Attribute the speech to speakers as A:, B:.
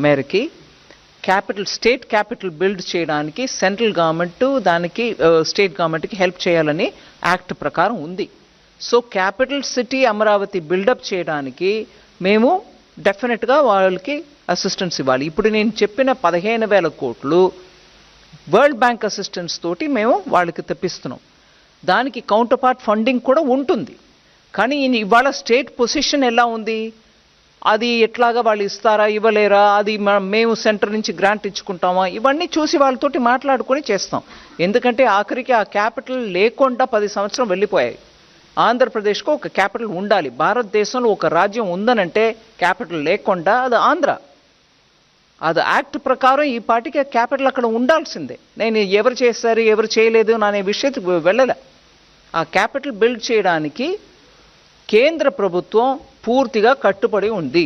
A: మేరకి state capital build చేయడానికి central government దానికి స్టేట్ గవర్నమెంట్కి హెల్ప్ చేయాలని యాక్ట్ ప్రకారం ఉంది. So capital city Amaravati build up చేయడానికి మేము డెఫినెట్గా వాళ్ళకి అసిస్టెన్స్ ఇవ్వాలి. ఇప్పుడు నేను చెప్పిన 15,000 కోట్లు వరల్డ్ బ్యాంక్ అసిస్టెన్స్ తోటి మేము వాళ్ళకి తెప్పిస్తున్నాం. దానికి కౌంటర్ పార్ట్ ఫండింగ్ కూడా ఉంటుంది. కానీ ఇవాళ స్టేట్ పొజిషన్ ఎలా ఉంది, అది ఎట్లాగా వాళ్ళు ఇస్తారా ఇవ్వలేరా, అది మేము సెంటర్ నుంచి గ్రాంట్ ఇచ్చుకుంటామా, ఇవన్నీ చూసి వాళ్ళతోటి మాట్లాడుకొని చేస్తాం. ఎందుకంటే ఆఖరికి ఆ క్యాపిటల్ లేకుండా 10 సంవత్సరం వెళ్ళిపోయాయి. ఆంధ్రప్రదేశ్కు ఒక క్యాపిటల్ ఉండాలి. భారతదేశంలో ఒక రాజ్యం ఉందనంటే క్యాపిటల్ లేకుండా అది ఆంధ్ర. అది యాక్ట్ ప్రకారం ఈ పార్టీకి క్యాపిటల్ అక్కడ ఉండాల్సిందే. నేను ఎవరు చేస్తారు ఎవరు చేయలేదు అనే విషయానికి వెళ్ళలే. ఆ క్యాపిటల్ బిల్డ్ చేయడానికి కేంద్ర ప్రభుత్వం పూర్తిగా కట్టుబడి ఉంది.